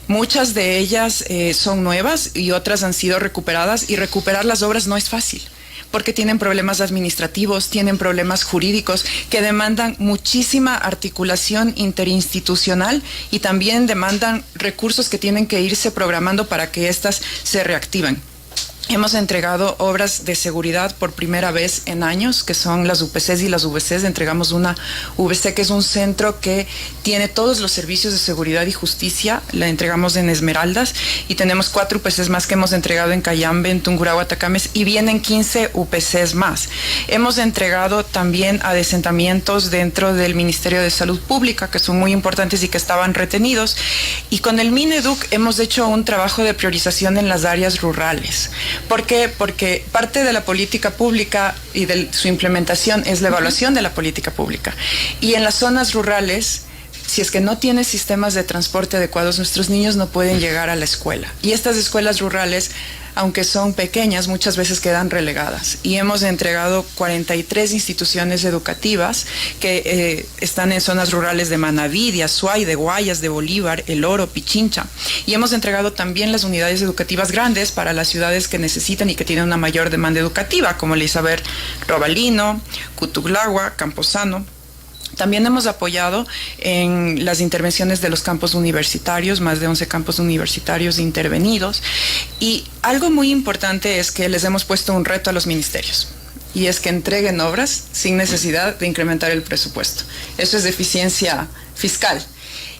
Muchas de ellas son nuevas y otras han sido recuperadas, y recuperar las obras no es fácil, porque tienen problemas administrativos, tienen problemas jurídicos que demandan muchísima articulación interinstitucional y también demandan recursos que tienen que irse programando para que éstas se reactiven. Hemos entregado obras de seguridad por primera vez en años, que son las UPCs y las VCs. Entregamos una VC que es un centro que tiene todos los servicios de seguridad y justicia. La entregamos en Esmeraldas, y tenemos 4 UPCs más que hemos entregado en Cayambe, en Tungurahua, Atacames, y vienen 15 UPCs más. Hemos entregado también a asentamientos dentro del Ministerio de Salud Pública, que son muy importantes y que estaban retenidos. Y con el Mineduc hemos hecho un trabajo de priorización en las áreas rurales. ¿Por qué? Porque parte de la política pública y de su implementación es la evaluación de la política pública. Y en las zonas rurales, si es que no tienes sistemas de transporte adecuados, nuestros niños no pueden llegar a la escuela. Y estas escuelas rurales, aunque son pequeñas, muchas veces quedan relegadas. Y hemos entregado 43 instituciones educativas que están en zonas rurales de Manabí, de Azuay, de Guayas, de Bolívar, El Oro, Pichincha. Y hemos entregado también las unidades educativas grandes para las ciudades que necesitan y que tienen una mayor demanda educativa, como Elizabeth Robalino, Cutuglagua, Camposano. También hemos apoyado en las intervenciones de los campos universitarios, más de 11 campos universitarios intervenidos. Y algo muy importante es que les hemos puesto un reto a los ministerios, y es que entreguen obras sin necesidad de incrementar el presupuesto. Eso es eficiencia fiscal.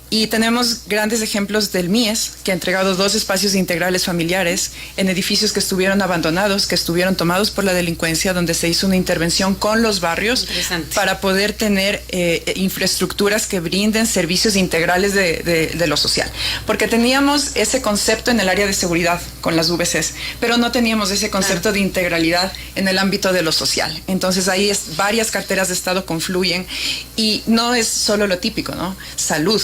Y tenemos grandes ejemplos del MIES, que ha entregado 2 espacios integrales familiares en edificios que estuvieron abandonados, que estuvieron tomados por la delincuencia, donde se hizo una intervención con los barrios para poder tener infraestructuras que brinden servicios integrales de lo social. Porque teníamos ese concepto en el área de seguridad con las VCs, pero no teníamos ese concepto de integralidad en el ámbito de lo social. Entonces ahí varias carteras de Estado confluyen y no es solo lo típico, ¿no? Salud.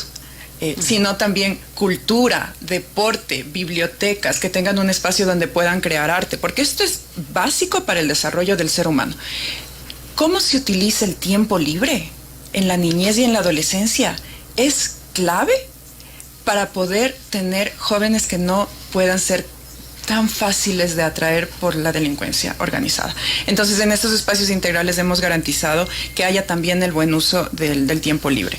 Sino también cultura, deporte, bibliotecas, que tengan un espacio donde puedan crear arte, porque esto es básico para el desarrollo del ser humano. ¿Cómo se utiliza el tiempo libre en la niñez y en la adolescencia? Es clave para poder tener jóvenes que no puedan ser tan fáciles de atraer por la delincuencia organizada. Entonces, en estos espacios integrales hemos garantizado que haya también el buen uso del tiempo libre.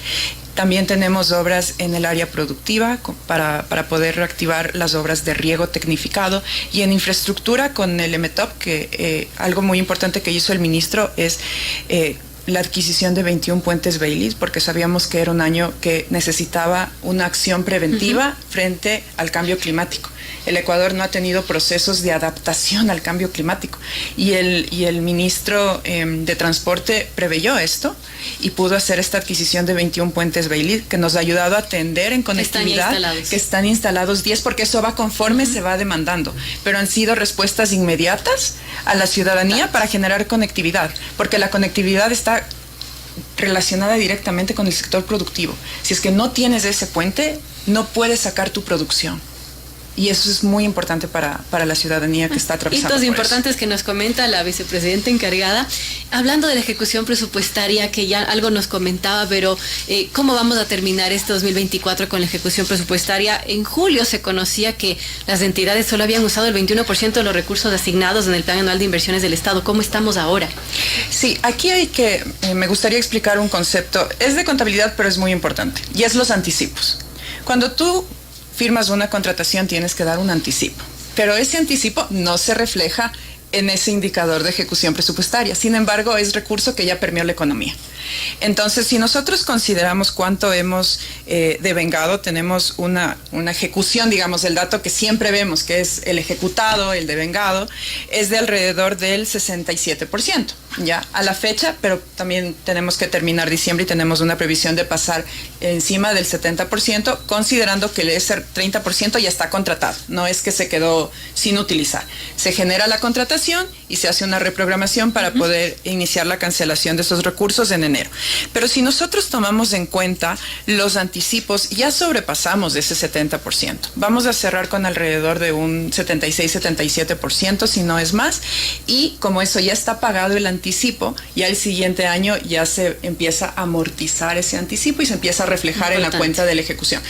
También tenemos obras en el área productiva para poder reactivar las obras de riego tecnificado, y en infraestructura con el MTOP, que algo muy importante que hizo el ministro es la adquisición de 21 puentes Bailey, porque sabíamos que era un año que necesitaba una acción preventiva frente al cambio climático. El Ecuador no ha tenido procesos de adaptación al cambio climático, y el ministro de Transporte preveyó esto y pudo hacer esta adquisición de 21 puentes Bailey, que nos ha ayudado a atender en conectividad, que están instalados 10, porque eso va conforme se va demandando, pero han sido respuestas inmediatas a la ciudadanía para generar conectividad, porque la conectividad está relacionada directamente con el sector productivo. Si es que no tienes ese puente, no puedes sacar tu producción. Y eso es muy importante para la ciudadanía que está atravesando. Hitos importantes que nos comenta la vicepresidenta encargada. Hablando de la ejecución presupuestaria, que ya algo nos comentaba, pero ¿cómo vamos a terminar este 2024 con la ejecución presupuestaria? En julio se conocía que las entidades solo habían usado el 21% de los recursos asignados en el Plan Anual de Inversiones del Estado. ¿Cómo estamos ahora? Sí, aquí me gustaría explicar un concepto. Es de contabilidad, pero es muy importante, y es los anticipos. Cuando tú firmas una contratación, tienes que dar un anticipo, pero ese anticipo no se refleja en ese indicador de ejecución presupuestaria. Sin embargo, es recurso que ya permeó la economía. Entonces, si nosotros consideramos cuánto hemos devengado, tenemos una ejecución, digamos, el dato que siempre vemos, que es el ejecutado, el devengado, es de alrededor del 67%, ya a la fecha, pero también tenemos que terminar diciembre y tenemos una previsión de pasar encima del 70%, considerando que ese 30% ya está contratado, no es que se quedó sin utilizar. Se genera la contratación y se hace una reprogramación para poder iniciar la cancelación de esos recursos en enero. Pero si nosotros tomamos en cuenta los anticipos, ya sobrepasamos ese 70%. Vamos a cerrar con alrededor de un 76-77%, si no es más, y como eso ya está pagado el anticipo, ya el siguiente año ya se empieza a amortizar ese anticipo y se empieza a reflejar en la cuenta de la ejecución.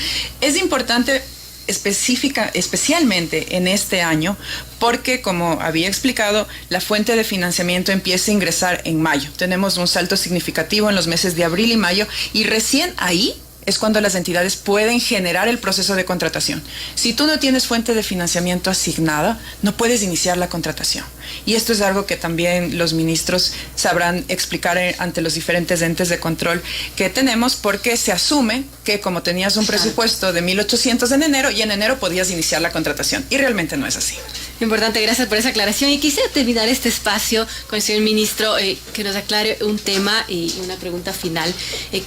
Es importante especialmente en este año, porque como había explicado, la fuente de financiamiento empieza a ingresar en mayo. Tenemos un salto significativo en los meses de abril y mayo, y recién ahí es cuando las entidades pueden generar el proceso de contratación. Si tú no tienes fuente de financiamiento asignada, no puedes iniciar la contratación. Y esto es algo que también los ministros sabrán explicar ante los diferentes entes de control que tenemos, porque se asume que como tenías un presupuesto de 1.800 en enero, y en enero podías iniciar la contratación, y realmente no es así. Importante, gracias por esa aclaración. Y quisiera terminar este espacio con el señor ministro, que nos aclare un tema y una pregunta final.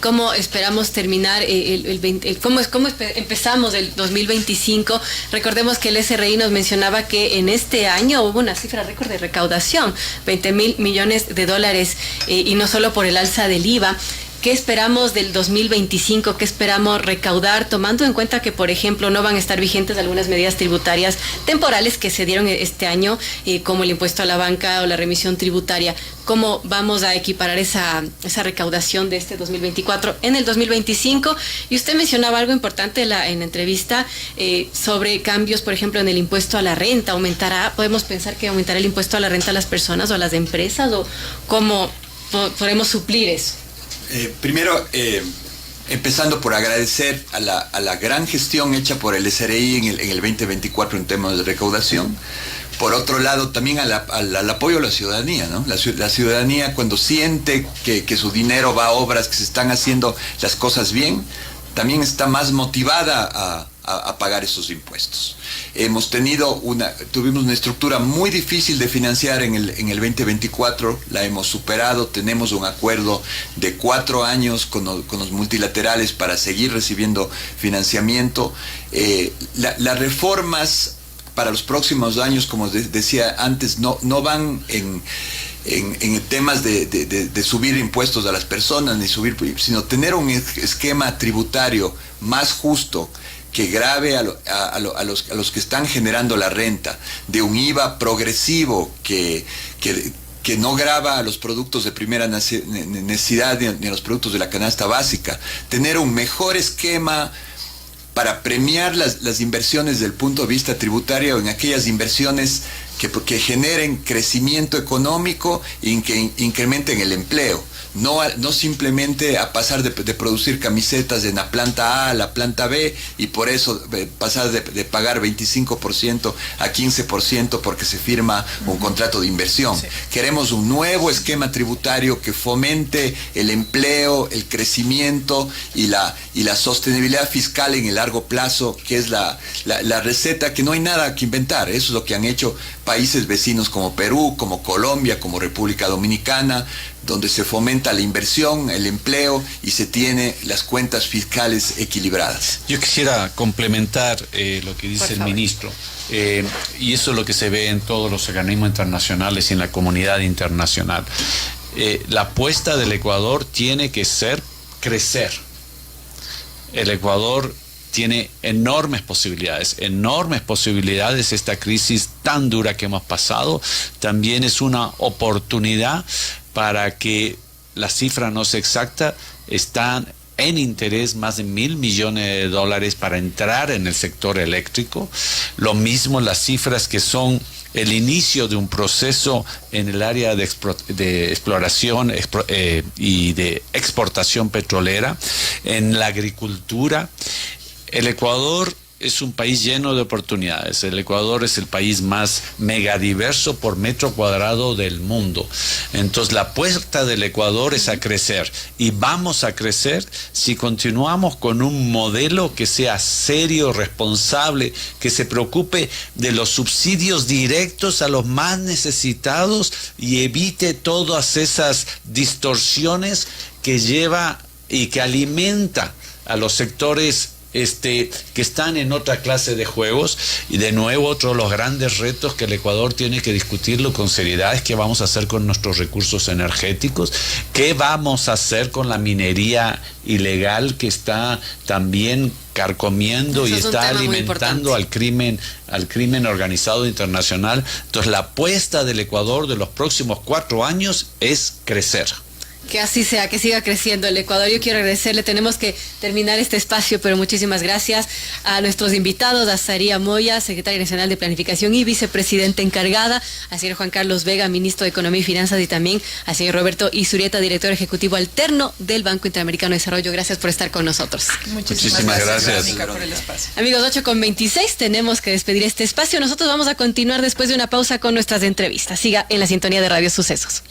¿Cómo esperamos terminar cómo empezamos el 2025? Recordemos que el SRI nos mencionaba que en este año hubo una cifra récord de recaudación, 20.000 millones de dólares, y no solo por el alza del IVA. ¿Qué esperamos del 2025? ¿Qué esperamos recaudar, tomando en cuenta que, por ejemplo, no van a estar vigentes algunas medidas tributarias temporales que se dieron este año, como el impuesto a la banca o la remisión tributaria? ¿Cómo vamos a equiparar esa recaudación de este 2024 en el 2025? Y usted mencionaba algo importante en la entrevista sobre cambios, por ejemplo, en el impuesto a la renta. ¿Aumentará? ¿Podemos pensar que aumentará el impuesto a la renta a las personas o a las empresas? ¿O cómo podemos suplir eso? Primero, empezando por agradecer a la gran gestión hecha por el SRI en el 2024 en temas de recaudación. Por otro lado, también al apoyo a la ciudadanía, ¿no? La ciudadanía, cuando siente que su dinero va a obras, que se están haciendo las cosas bien, también está más motivada a pagar esos impuestos. Tuvimos una estructura muy difícil de financiar en el 2024, la hemos superado, tenemos un acuerdo de 4 años con los multilaterales para seguir recibiendo financiamiento. Las reformas para los próximos años, como decía antes, no van en temas de subir impuestos a las personas, sino tener un esquema tributario más justo, que grave a los que están generando la renta, de un IVA progresivo que no grava a los productos de primera necesidad ni a los productos de la canasta básica, tener un mejor esquema para premiar las inversiones desde el punto de vista tributario en aquellas inversiones que generen crecimiento económico y que incrementen el empleo. No simplemente a pasar de producir camisetas en la planta A a la planta B y por eso pasar de pagar 25% a 15% porque se firma un contrato de inversión. Sí. Queremos un nuevo esquema tributario que fomente el empleo, el crecimiento y la sostenibilidad fiscal en el largo plazo, que es la receta que no hay nada que inventar. Eso es lo que han hecho países vecinos como Perú, como Colombia, como República Dominicana, donde se fomenta la inversión, el empleo y se tiene las cuentas fiscales equilibradas. Yo quisiera complementar lo que dice el ministro, y eso es lo que se ve en todos los organismos internacionales y en la comunidad internacional. La apuesta del Ecuador tiene que ser crecer. El Ecuador tiene enormes posibilidades. Esta crisis tan dura que hemos pasado también es una oportunidad para que la cifra no sea exacta, están en interés más de $1.000 millones para entrar en el sector eléctrico. Lo mismo las cifras que son el inicio de un proceso en el área de exploración y de exportación petrolera, en la agricultura. El Ecuador es un país lleno de oportunidades. El Ecuador es el país más megadiverso por metro cuadrado del mundo. Entonces la apuesta del Ecuador es a crecer, y vamos a crecer si continuamos con un modelo que sea serio, responsable, que se preocupe de los subsidios directos a los más necesitados y evite todas esas distorsiones que lleva y que alimenta a los sectores que están en otra clase de juegos. Y de nuevo, otro de los grandes retos que el Ecuador tiene que discutirlo con seriedad es qué vamos a hacer con nuestros recursos energéticos, qué vamos a hacer con la minería ilegal que está también carcomiendo y está alimentando al crimen organizado internacional. Entonces la apuesta del Ecuador de los próximos 4 años es crecer. Que así sea, que siga creciendo el Ecuador. Yo quiero agradecerle, tenemos que terminar este espacio, pero muchísimas gracias a nuestros invitados, a Saría Moya, secretaria nacional de Planificación y vicepresidenta encargada, al señor Juan Carlos Vega, ministro de Economía y Finanzas, y también al señor Roberto Izurieta, director ejecutivo alterno del Banco Interamericano de Desarrollo. Gracias por estar con nosotros. Muchísimas gracias. Por el espacio. Amigos, 8:26, tenemos que despedir este espacio. Nosotros vamos a continuar después de una pausa con nuestras entrevistas. Siga en la sintonía de Radio Sucesos.